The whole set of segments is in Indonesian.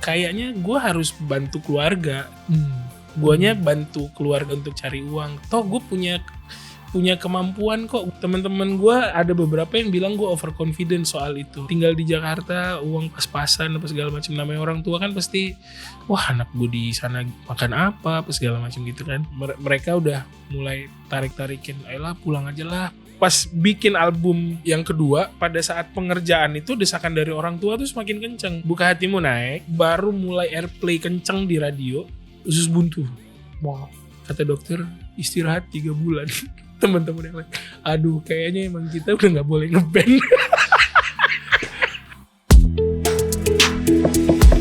kayaknya gue harus bantu keluarga. Guanya bantu keluarga untuk cari uang. Toh gue punya kemampuan kok. Teman-teman gue ada beberapa yang bilang gue overconfident soal itu. Tinggal di Jakarta, uang pas-pasan apa segala macam. Namanya orang tua kan pasti, wah anak gue di sana makan apa segala macam gitu kan. Mereka udah mulai tarik-tarikin, ayolah pulang aja lah. Pas bikin album yang kedua, pada saat pengerjaan itu desakan dari orang tua tuh semakin kenceng. Buka Hatimu naik, baru mulai airplay kenceng di radio, usus buntu. Wow. Kata dokter, istirahat 3 bulan. Teman-teman yang lain, aduh kayaknya emang kita udah gak boleh ngeband.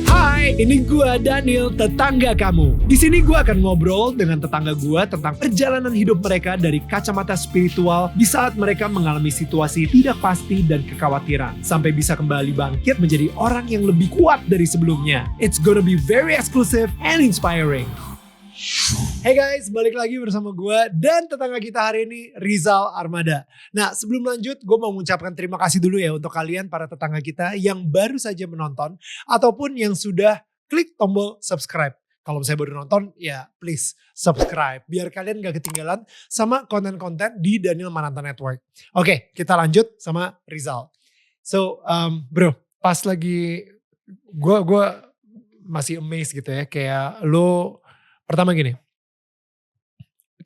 Hai, ini gua Daniel, tetangga kamu. Di sini gua akan ngobrol dengan tetangga gua tentang perjalanan hidup mereka dari kacamata spiritual di saat mereka mengalami situasi tidak pasti dan kekhawatiran, sampai bisa kembali bangkit menjadi orang yang lebih kuat dari sebelumnya. It's gonna be very exclusive and inspiring. Hey guys, balik lagi bersama gue dan tetangga kita hari ini, Rizal Armada. Nah, sebelum lanjut, gue mau mengucapkan terima kasih dulu ya untuk kalian para tetangga kita yang baru saja menonton ataupun yang sudah klik tombol subscribe. Kalau misalnya baru nonton, ya please subscribe biar kalian gak ketinggalan sama konten-konten di Daniel Mananta Network. Oke, kita lanjut sama Rizal. So, bro, pas lagi gue masih amazed gitu ya, kayak lo. Pertama gini,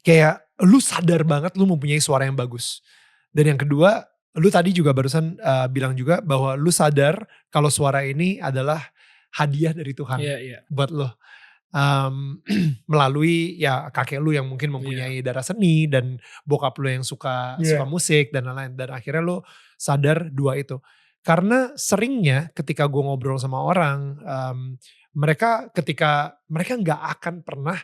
kayak lu sadar banget lu mempunyai suara yang bagus. Dan yang kedua, lu tadi juga barusan bilang juga bahwa lu sadar kalau suara ini adalah hadiah dari Tuhan buat lu. Melalui ya kakek lu yang mungkin mempunyai darah seni dan bokap lu yang suka musik dan lain-lain. Dan akhirnya lu sadar dua itu. Karena seringnya ketika gue ngobrol sama orang, mereka nggak akan pernah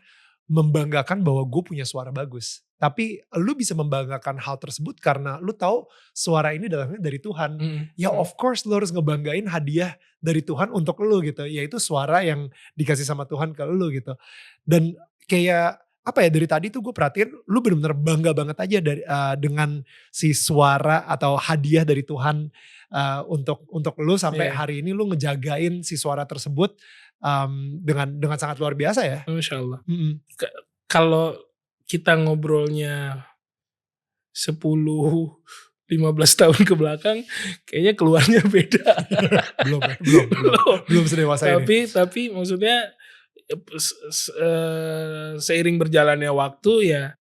membanggakan bahwa gue punya suara bagus. Tapi lu bisa membanggakan hal tersebut karena lu tahu suara ini datangnya dari Tuhan. Ya of course lu harus ngebanggain hadiah dari Tuhan untuk lu gitu. Yaitu suara yang dikasih sama Tuhan ke lu gitu. Dan kayak apa ya, dari tadi tuh gue perhatiin lu benar-benar bangga banget aja dengan si suara atau hadiah dari Tuhan untuk lu sampai hari ini lu ngejagain si suara tersebut dengan sangat luar biasa ya. Masya Allah. Kalau kita ngobrolnya 10-15 tahun ke belakang, kayaknya keluarnya beda. belum sedewasa ini. Tapi maksudnya seiring berjalannya waktu ya,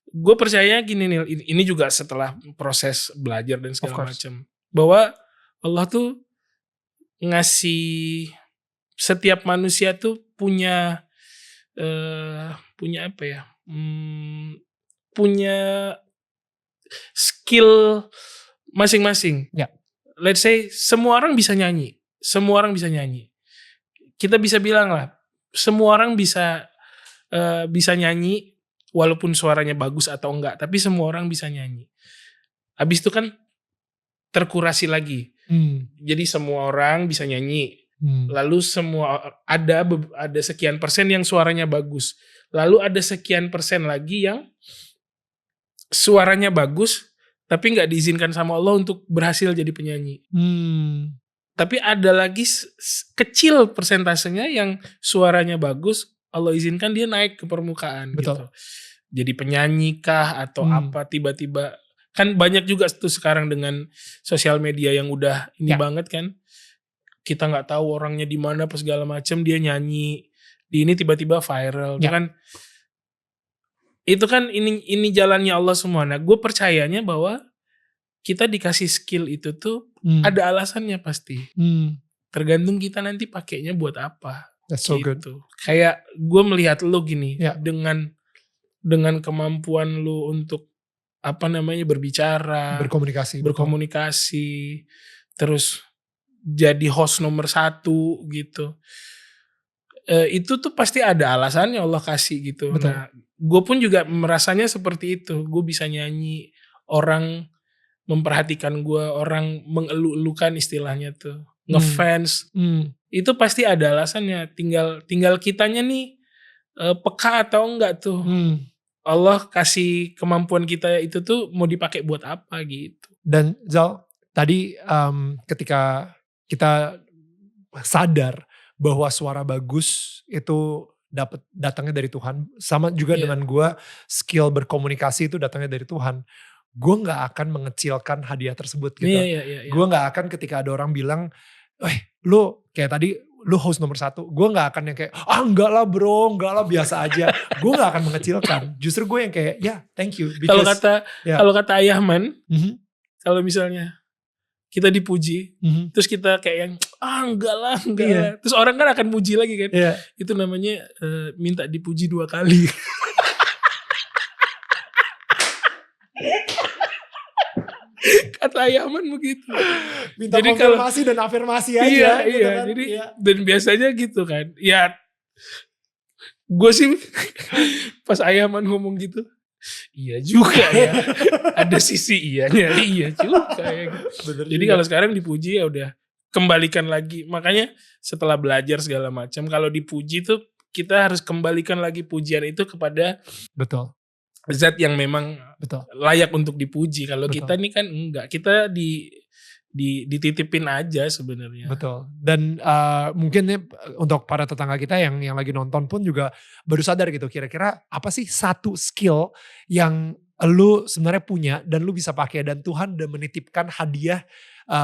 gue percaya gini nih, ini juga setelah proses belajar dan segala macam, bahwa Allah tuh ngasih setiap manusia tuh punya apa ya, punya skill masing-masing. Let's say semua orang bisa nyanyi. Kita bisa bilang lah, semua orang bisa nyanyi walaupun suaranya bagus atau enggak, tapi semua orang bisa nyanyi. Habis itu kan terkurasi lagi. Jadi semua orang bisa nyanyi. Lalu ada sekian persen yang suaranya bagus. Lalu ada sekian persen lagi yang suaranya bagus tapi nggak diizinkan sama Allah untuk berhasil jadi penyanyi. Tapi ada lagi kecil persentasenya yang suaranya bagus, Allah izinkan dia naik ke permukaan. Betul. Gitu. Jadi penyanyi kah atau apa, tiba-tiba. Kan banyak juga tuh sekarang dengan sosial media yang udah ini banget kan. Kita nggak tahu orangnya di mana apa segala macam, dia nyanyi di ini tiba-tiba viral. Itu kan ini jalannya Allah semua. Nah, gue percayanya bahwa kita dikasih skill itu tuh ada alasannya pasti. Tergantung kita nanti pakainya buat apa. That's so good. Kayak gue melihat lo gini, dengan kemampuan lo untuk berbicara, berkomunikasi, terus jadi host nomor 1 gitu. Itu tuh pasti ada alasannya Allah kasih gitu. Betul. Nah, gue pun juga merasanya seperti itu. Gue bisa nyanyi, orang memperhatikan gue, orang mengeluh-elukan istilahnya tuh, ngefans. Itu pasti ada alasannya. Tinggal kitanya nih peka atau enggak tuh. Allah kasih kemampuan kita itu tuh mau dipakai buat apa gitu. Dan Zal, tadi ketika kita sadar bahwa suara bagus itu datangnya dari Tuhan. Sama juga Iya. dengan gue, skill berkomunikasi itu datangnya dari Tuhan. Gue gak akan mengecilkan hadiah tersebut gitu. Iya. Gue gak akan ketika ada orang bilang, lu kayak tadi lu host nomor 1. Gue gak akan yang kayak, enggak lah bro, enggak lah biasa aja. Gue gak akan mengecilkan. Justru gue yang kayak, thank you. Kalau kata Ayahman, kalau misalnya kita dipuji, terus kita kayak yang enggak lah. Terus orang kan akan muji lagi kan. Itu namanya minta dipuji 2 kali. Kata Ayahman begitu. Minta jadi konfirmasi dan afirmasi aja. Iya. Kan? Jadi dan biasanya gitu kan. Ya gue sih pas Ayahman ngomong gitu, iya juga ya. Ada sisi iyanya, iya juga ya. Bener jadi kalau sekarang dipuji ya udah kembalikan lagi. Makanya setelah belajar segala macam, kalau dipuji tuh kita harus kembalikan lagi pujian itu kepada zat yang memang layak untuk dipuji. Kalau kita nih kan enggak, kita dititipin aja sebenarnya. Betul. Dan mungkin nih untuk para tetangga kita yang lagi nonton pun juga baru sadar gitu, kira-kira apa sih satu skill yang lu sebenarnya punya dan lu bisa pakai, dan Tuhan udah menitipkan hadiah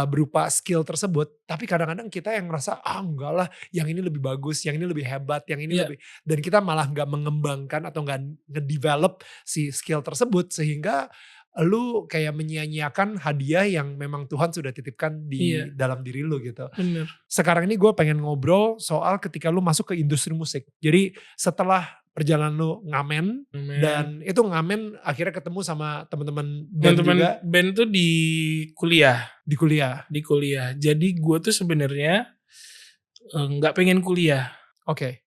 berupa skill tersebut, tapi kadang-kadang kita yang ngerasa enggak lah, yang ini lebih bagus, yang ini lebih hebat, yang ini lebih, dan kita malah nggak mengembangkan atau nggak ngedevelop si skill tersebut, sehingga lu kayak menyia-nyiakan hadiah yang memang Tuhan sudah titipkan di dalam diri lu gitu. Bener. Sekarang ini gue pengen ngobrol soal ketika lu masuk ke industri musik. Jadi setelah perjalanan lu ngamen, dan itu ngamen akhirnya ketemu sama teman-teman band juga. Band tuh di kuliah. Di kuliah. Jadi gue tuh sebenarnya nggak pengen kuliah. Oke.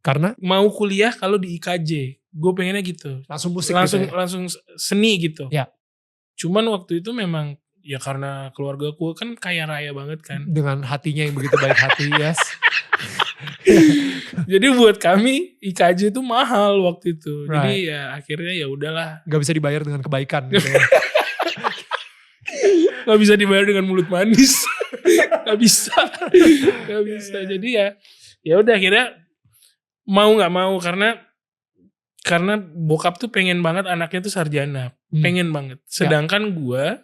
Karena mau kuliah kalau di IKJ. Gue pengennya gitu. Langsung musik langsung, gitu ya? Langsung seni gitu. Ya. Cuman waktu itu memang ya karena keluarga gue kan kaya raya banget kan. Dengan hatinya yang begitu baik hati, yes. Jadi buat kami IKJ itu mahal waktu itu. Jadi ya akhirnya ya udahlah. Gak bisa dibayar dengan kebaikan gitu ya. Gak bisa dibayar dengan mulut manis. Gak bisa. Jadi ya udah akhirnya mau nggak mau, karena bokap tuh pengen banget anaknya tuh sarjana, pengen banget. Sedangkan gue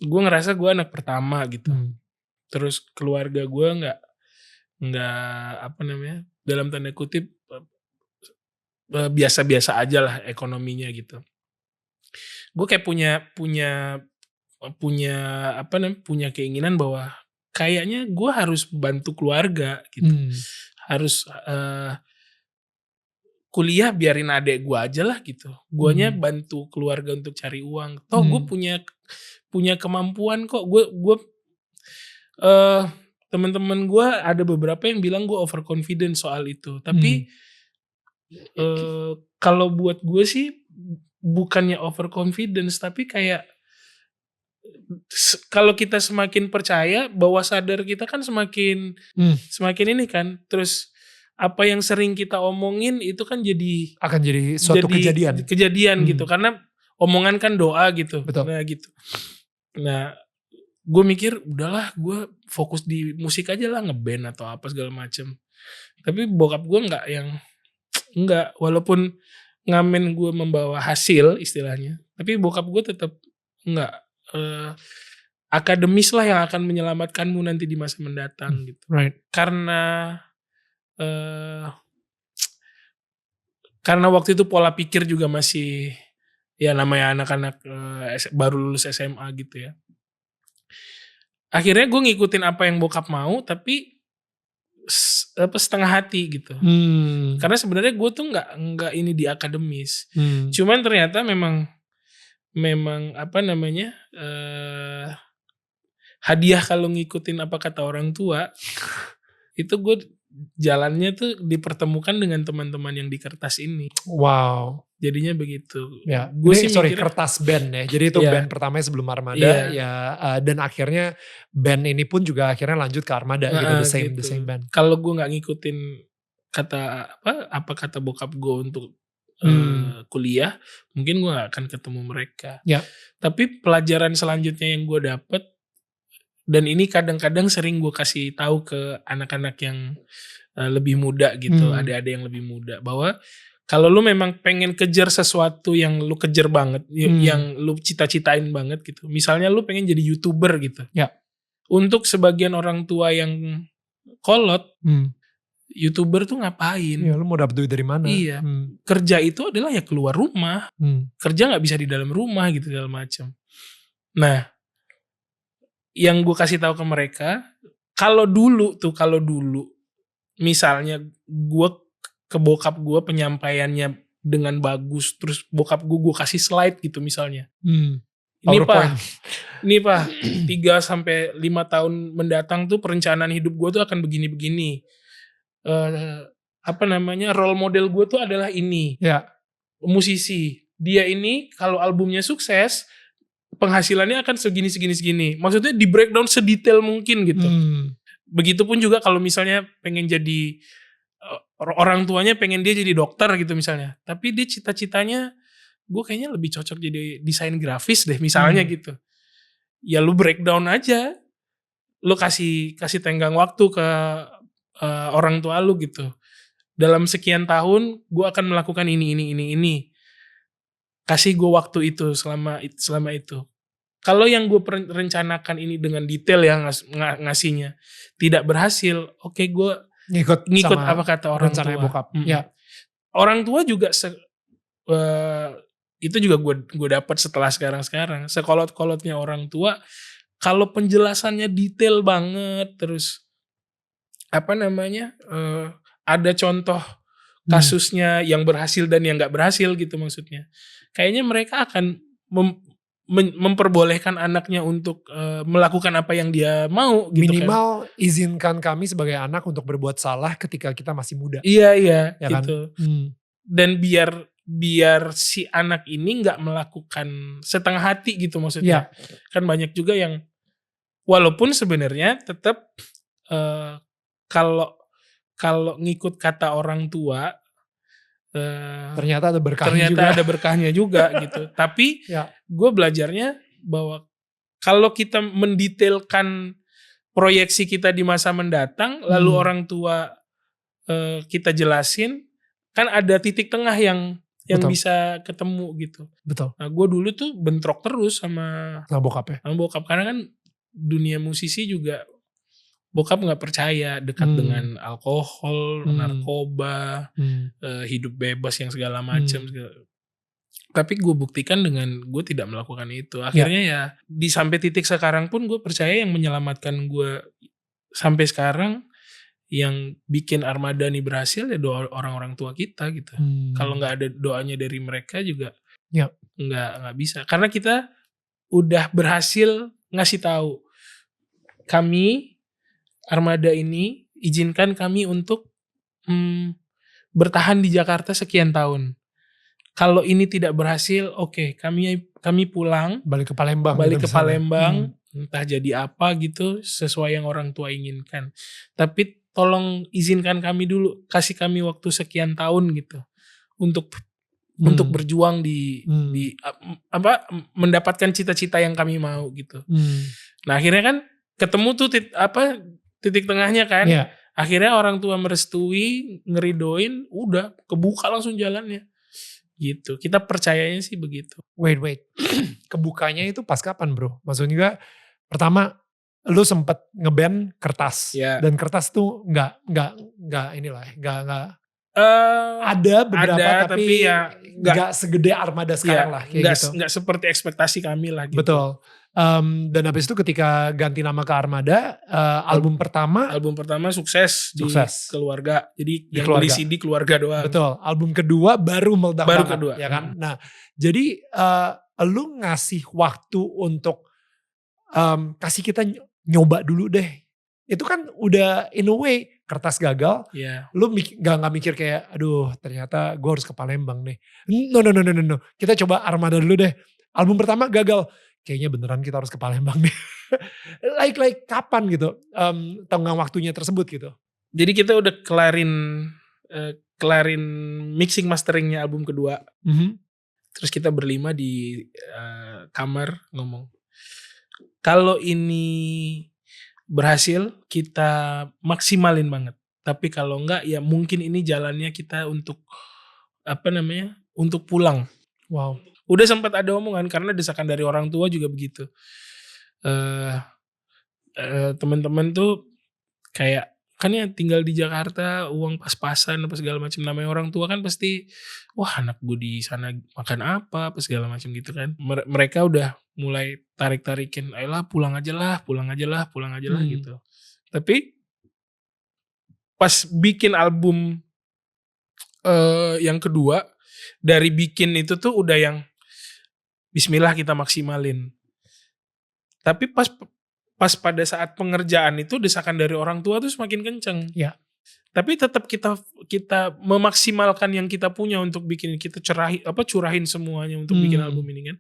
ngerasa gue anak pertama gitu. Terus keluarga gue nggak apa namanya, dalam tanda kutip biasa-biasa aja lah ekonominya gitu. Gue kayak punya apa namanya, punya keinginan bahwa kayaknya gue harus bantu keluarga gitu. Harus kuliah biarin adek gue aja lah gitu. Guanya bantu keluarga untuk cari uang. Toh gue punya kemampuan kok. Gue teman-teman gue ada beberapa yang bilang gue overconfident soal itu. Tapi kalau buat gue sih bukannya overconfidence, tapi kayak kalau kita semakin percaya, bawah sadar kita kan semakin ini kan. Terus apa yang sering kita omongin itu kan akan jadi suatu kejadian gitu, karena omongan kan doa gitu. Betul. Nah gitu. Nah gue mikir udahlah, gue fokus di musik aja lah, ngeband atau apa segala macem. Tapi bokap gue nggak, walaupun ngamen gue membawa hasil istilahnya, tapi bokap gue tetap nggak. Akademis lah yang akan menyelamatkanmu nanti di masa mendatang gitu. Karena waktu itu pola pikir juga masih, ya namanya anak-anak baru lulus SMA gitu ya. Akhirnya gue ngikutin apa yang bokap mau, tapi setengah hati gitu. Karena sebenarnya gue tuh nggak ini di akademis. Cuman ternyata memang apa namanya, hadiah kalau ngikutin apa kata orang tua. Itu gue jalannya tuh dipertemukan dengan teman-teman yang di kertas ini. Wow. Jadinya begitu. Ya, gue sih mikirnya, kertas band ya. Jadi itu band pertamanya sebelum Armada ya, dan akhirnya band ini pun juga akhirnya lanjut ke Armada gitu, the same band. Kalau gue nggak ngikutin apa kata bokap gue untuk kuliah, mungkin gue gak akan ketemu mereka. Tapi pelajaran selanjutnya yang gue dapet, Dan ini kadang-kadang sering gue kasih tahu ke anak-anak yang lebih muda gitu, adik-adik yang lebih muda, bahwa kalau lu memang pengen kejar sesuatu yang lu kejar banget, yang lu cita-citain banget gitu. Misalnya lu pengen jadi YouTuber gitu. Ya. Untuk sebagian orang tua yang kolot, YouTuber tuh ngapain? Iya, lu mau dapet duit dari mana? Iya. Kerja itu adalah ya keluar rumah. Kerja nggak bisa di dalam rumah gitu segala macam. Nah, yang gue kasih tahu ke mereka, kalau dulu misalnya gue ke bokap gue penyampaiannya dengan bagus, terus bokap gue kasih slide gitu misalnya. Ini Pak 3-5 tahun mendatang tuh perencanaan hidup gue tuh akan begini-begini. Role model gue tuh adalah ini. Ya. Musisi. Dia ini kalau albumnya sukses, penghasilannya akan segini. Maksudnya di breakdown sedetail mungkin gitu. Begitupun juga kalau misalnya pengen jadi orang tuanya pengen dia jadi dokter gitu misalnya. Tapi dia cita-citanya gue kayaknya lebih cocok jadi desain grafis deh misalnya gitu. Ya lu breakdown aja. Lu kasih tenggang waktu ke orang tua lu gitu. Dalam sekian tahun gue akan melakukan ini. Kasih gue waktu itu selama itu. Kalau yang gue rencanakan ini dengan detail ya ngasihnya tidak berhasil, oke, gue ngikut apa kata orang tua. Bokap. Ya. Orang tua juga itu juga gue dapat setelah sekarang. Sekolot-kolotnya orang tua, kalau penjelasannya detail banget, terus ada contoh kasusnya yang berhasil dan yang nggak berhasil gitu maksudnya. Kayaknya mereka akan memperbolehkan anaknya untuk melakukan apa yang dia mau gitu. Minimal kan? Izinkan kami sebagai anak untuk berbuat salah ketika kita masih muda. Iya ya gitu. Kan? Dan biar si anak ini nggak melakukan setengah hati gitu maksudnya. Kan banyak juga yang walaupun sebenarnya tetap kalau ngikut kata orang tua ternyata ada berkahnya juga gitu. Tapi gue belajarnya bahwa kalau kita mendetailkan proyeksi kita di masa mendatang, lalu orang tua kita jelasin, kan ada titik tengah yang bisa ketemu gitu. Betul. Nah, gue dulu tuh bentrok terus sama bokap ya. Sama bokap, karena kan dunia musisi juga bokap nggak percaya dekat dengan alkohol, narkoba, hidup bebas yang segala macam. Tapi gue buktikan dengan gue tidak melakukan itu. Akhirnya ya di sampai titik sekarang pun gue percaya yang menyelamatkan gue sampai sekarang, yang bikin Armada ini berhasil ya doa orang-orang tua kita gitu. Kalau nggak ada doanya dari mereka juga nggak bisa. Karena kita udah berhasil ngasih tahu, kami Armada ini izinkan kami untuk bertahan di Jakarta sekian tahun. Kalau ini tidak berhasil, oke, kami pulang, balik ke Palembang, entah jadi apa gitu sesuai yang orang tua inginkan. Tapi tolong izinkan kami dulu, kasih kami waktu sekian tahun gitu untuk berjuang di mendapatkan cita-cita yang kami mau gitu. Nah, akhirnya kan ketemu tuh titik tengahnya kan. Akhirnya orang tua merestui, ngeridoin, udah kebuka langsung jalannya. Gitu. Kita percayanya sih begitu. Wait. Kebukanya itu pas kapan, Bro? Maksudnya juga pertama lu sempet ngeband Kertas. Dan Kertas tuh enggak ada beberapa tapi ya enggak segede Armada sekarang lah kayak gitu. Enggak seperti ekspektasi kami lah gitu. Betul. Dan habis itu ketika ganti nama ke Armada, album pertama sukses di keluarga. Jadi yang beli CD keluarga doang. Betul. Album kedua baru meledak banget, ya kan. Nah, jadi lu ngasih waktu untuk kasih kita nyoba dulu deh. Itu kan udah in a way Kertas gagal. Lu gak mikir kayak aduh ternyata gue harus ke Palembang nih. No. Kita coba Armada dulu deh. Album pertama gagal. Kayaknya beneran kita harus ke Palembang nih. like kapan gitu tenggang waktunya tersebut gitu. Jadi kita udah kelarin mixing masteringnya album kedua. Terus kita berlima di kamar ngomong, kalau ini berhasil kita maksimalin banget. Tapi kalau enggak ya mungkin ini jalannya kita untuk untuk pulang. Wow. Udah sempat ada omongan karena desakan dari orang tua juga begitu. Teman-teman tuh kayak kan ya tinggal di Jakarta, uang pas-pasan apa segala macam, namanya orang tua kan pasti wah anak gue di sana makan apa segala macam gitu kan. Mereka udah mulai tarik-tarikin, ayolah pulang aja lah gitu. Tapi pas bikin album yang kedua, dari bikin itu tuh udah yang bismillah kita maksimalin. Tapi pas pada saat pengerjaan itu desakan dari orang tua tuh semakin kenceng. Ya. Tapi tetap kita memaksimalkan yang kita punya untuk bikin, kita curahin semuanya untuk bikin album ini kan.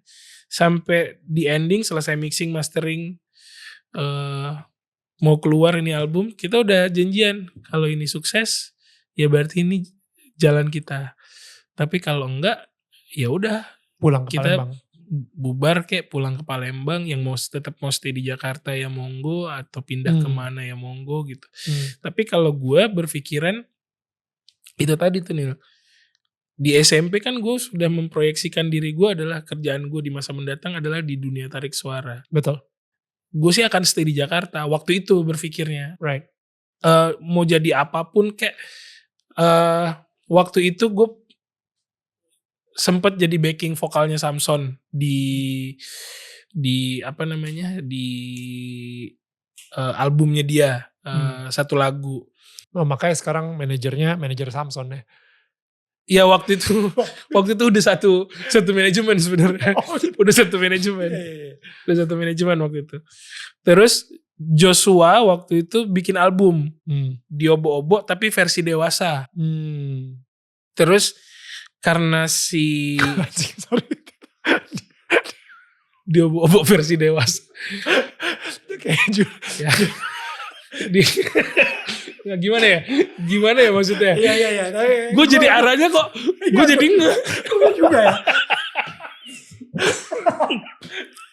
Sampai di ending selesai mixing mastering mau keluar ini album, kita udah janjian kalau ini sukses ya berarti ini jalan kita. Tapi kalau enggak ya udah Pulang ke kita Palembang. bubar kayak pulang ke Palembang, yang tetap mau stay di Jakarta ya monggo, atau pindah kemana ya monggo gitu. Tapi kalau gue berpikiran itu tadi tuh Nil, di SMP kan gue sudah memproyeksikan diri gue adalah kerjaan gue di masa mendatang adalah di dunia tarik suara. Betul. Gue sih akan stay di Jakarta waktu itu berpikirnya. Right. Mau jadi apapun kayak waktu itu gue sempet jadi backing vokalnya Samson di albumnya dia, satu lagu. Oh, makanya sekarang manajer Samson ya. Ya waktu itu udah satu manajemen sebenarnya. Udah satu manajemen. Udah satu manajemen waktu itu. Terus Joshua waktu itu bikin album di Obo-Obo tapi versi dewasa. Terus karena Sorry. di Obo-Obo versi dewasa. Ya. Ya gimana ya maksudnya? Iya. Gue jadi arahnya kok, gue jadi nggak juga ya.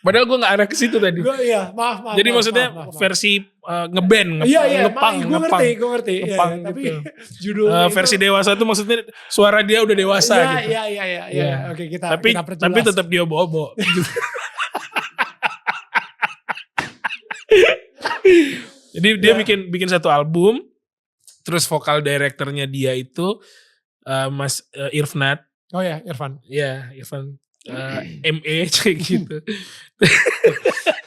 Padahal gue nggak arah ke situ tadi. Maaf. Jadi maksudnya maaf. versi ngeband, ngepang. Gue ngerti. Ngepang Ya, tapi gitu. judulnya versi dewasa tuh maksudnya suara dia udah dewasa gitu. Iya. Oke, kita perjelas. Tapi tetap dia Obo-Obo. Jadi dia bikin satu album, terus vokal directornya dia itu Mas Irfnat. Oh ya, Irfan. Iya, Irfan. ME kayak gitu.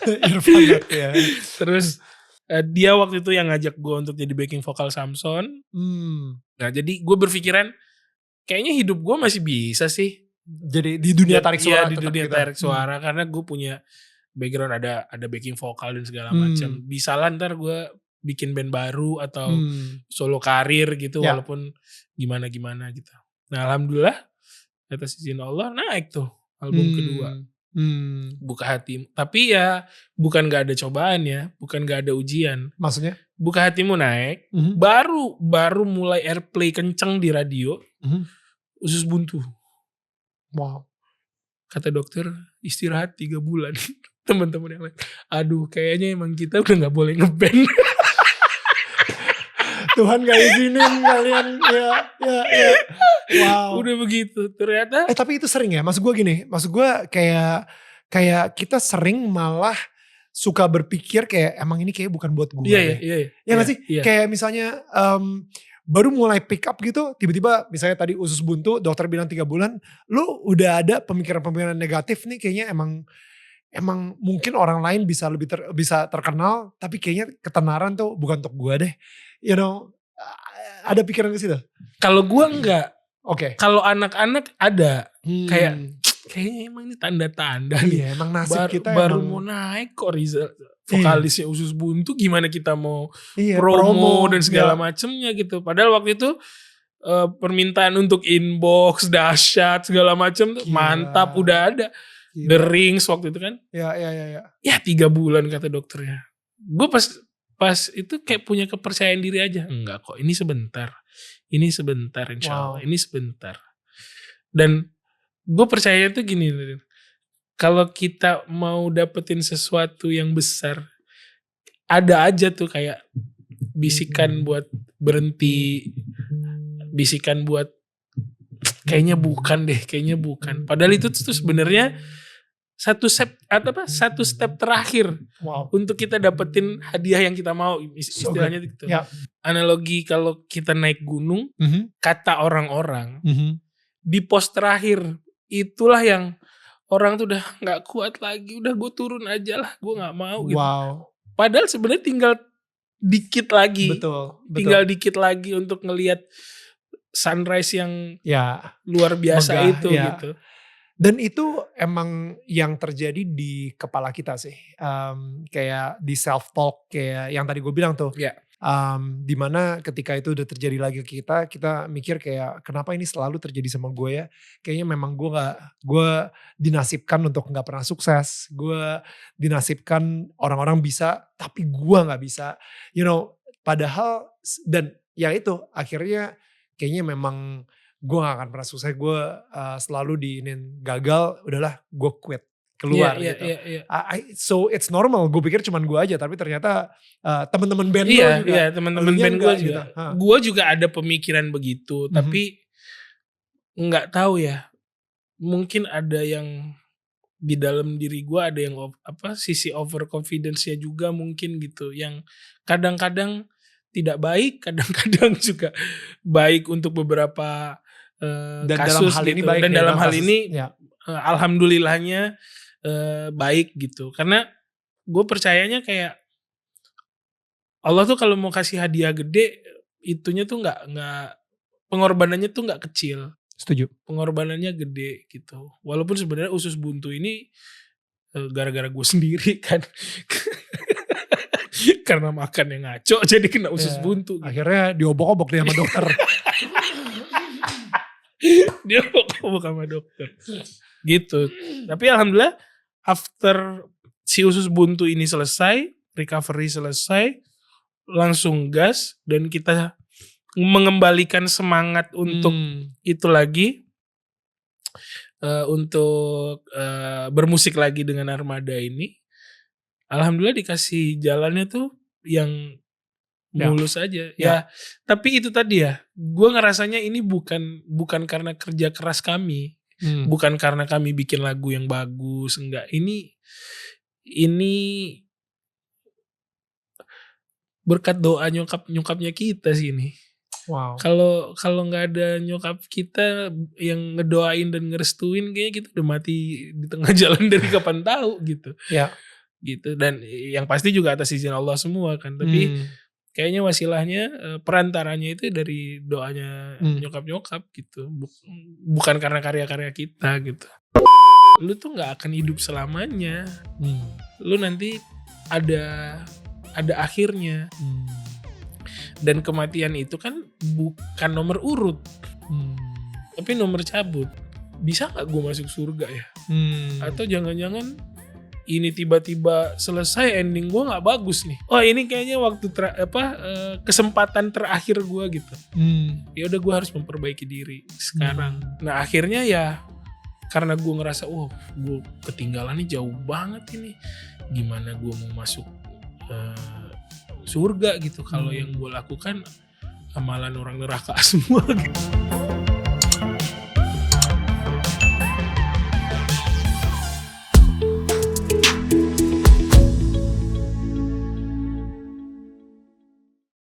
Irfan ya. Terus dia waktu itu yang ngajak gue untuk jadi backing vokal Samson. Nah jadi gue berpikiran kayaknya hidup gue masih bisa sih. Jadi di dunia tarik suara. Iya, di dunia tarik suara karena gue punya background, ada backing vokal dan segala macam. Bisa lah ntar gue bikin band baru atau solo karir gitu, walaupun gimana gitu. Nah alhamdulillah atas izin Allah naik tuh album kedua. Buka hatimu. Tapi ya bukan gak ada cobaan ya, bukan gak ada ujian. Maksudnya? Buka hatimu naik, baru mulai airplay kenceng di radio, usus buntu. Wow. Kata dokter istirahat 3 bulan. Teman-teman yang lain, aduh kayaknya emang kita udah gak boleh ngeband. Tuhan gak izinin kalian ya. Wow. Udah begitu ternyata. Tapi itu sering ya, maksud gue kayak kita sering malah suka berpikir kayak emang ini kayak bukan buat gue. Iya. Ya gak sih? Iya. Kayak misalnya baru mulai pick up gitu, tiba-tiba misalnya tadi usus buntu, dokter bilang 3 bulan, lu udah ada pemikiran-pemikiran negatif nih, kayaknya emang mungkin orang lain bisa lebih bisa terkenal, tapi kayaknya ketenaran tuh bukan untuk gue deh. You know, ada pikiran ke situ? Kalau gue enggak. Oke. Kalau anak-anak ada kayaknya emang ini tanda-tanda nih. Iya, emang nasib kita baru mau naik kok Rizal vokalisnya usus buntu, gimana kita mau promo dan segala macemnya gitu. Padahal waktu itu permintaan untuk inbox dahsyat segala macem tuh mantap, udah ada. The Rings waktu itu kan. Iya. Ya 3 bulan kata dokternya. Gue pas itu kayak punya kepercayaan diri aja. Enggak kok, ini sebentar insya Allah. Ini sebentar. Dan gue percaya itu gini, kalau kita mau dapetin sesuatu yang besar, ada aja tuh kayak bisikan buat berhenti, bisikan buat kayaknya bukan. Padahal itu tuh sebenarnya satu step terakhir untuk kita dapetin hadiah yang kita mau, istilahnya gitu. Analogi kalau kita naik gunung, kata orang-orang di pos terakhir itulah yang orang tuh udah nggak kuat lagi, udah gue turun aja lah, gue nggak mau gitu. Padahal sebenarnya tinggal dikit lagi, tinggal dikit lagi untuk ngelihat sunrise yang luar biasa megah, itu gitu. Dan itu emang yang terjadi di kepala kita sih, kayak di self talk kayak yang tadi gue bilang tuh. Dimana ketika itu udah terjadi lagi ke kita mikir kayak kenapa ini selalu terjadi sama gue ya, kayaknya memang gue dinasibkan untuk nggak pernah sukses, gue dinasibkan orang-orang bisa tapi gue nggak bisa, padahal dan ya itu akhirnya kayaknya memang gue gak akan pernah sukses, gue selalu diinin gagal, udahlah gue quit, keluar gitu. So it's normal, gue pikir cuman gue aja, tapi ternyata teman-teman band gue juga. Iya, teman-teman band gue juga. Gue juga ada pemikiran begitu, tapi nggak tahu ya. Mungkin ada yang di dalam diri gue ada yang sisi overconfidence-nya juga mungkin gitu, yang kadang-kadang tidak baik, kadang-kadang juga baik untuk beberapa kasus dalam hal gitu. Ini baik, dan dalam hal ini alhamdulillahnya baik gitu. Karena gue percayanya kayak Allah tuh kalau mau kasih hadiah gede, itunya tuh nggak pengorbanannya tuh nggak kecil. Setuju. Pengorbanannya gede gitu. Walaupun sebenarnya usus buntu ini gara-gara gue sendiri kan. Karena makan yang ngaco jadi kena usus buntu. Gitu. Akhirnya diobok-obok dia sama dokter. Dia obok-obok sama dokter. Gitu. Tapi alhamdulillah after si usus buntu ini selesai, recovery selesai, langsung gas dan kita mengembalikan semangat untuk itu lagi, untuk bermusik lagi dengan Armada ini. Alhamdulillah dikasih jalannya tuh yang mulus aja. Ya, tapi itu tadi ya, gue ngerasanya ini bukan karena kerja keras kami, bukan karena kami bikin lagu yang bagus, enggak. Ini berkat doa nyokapnya kita sih ini. Wow. Kalau nggak ada nyokap kita yang ngedoain dan ngerestuin, kayaknya kita udah mati di tengah jalan dari kapan tahu gitu. Gitu. Dan yang pasti juga atas izin Allah semua kan. Tapi kayaknya wasilahnya, perantaranya itu dari doanya nyokap gitu. Bukan karena karya-karya kita gitu. Lu tuh gak akan hidup selamanya. Lu nanti ada akhirnya. Dan kematian itu kan bukan nomor urut. Tapi nomor cabut. Bisa gak gue masuk surga ya? Atau jangan-jangan ini tiba-tiba selesai ending gue nggak bagus nih. Oh ini kayaknya waktu kesempatan terakhir gue gitu. Ya udah gue harus memperbaiki diri sekarang. Nah akhirnya ya karena gue ngerasa gue ketinggalan nih jauh banget ini. Gimana gue mau masuk surga gitu kalau yang gue lakukan amalan orang neraka semua gitu.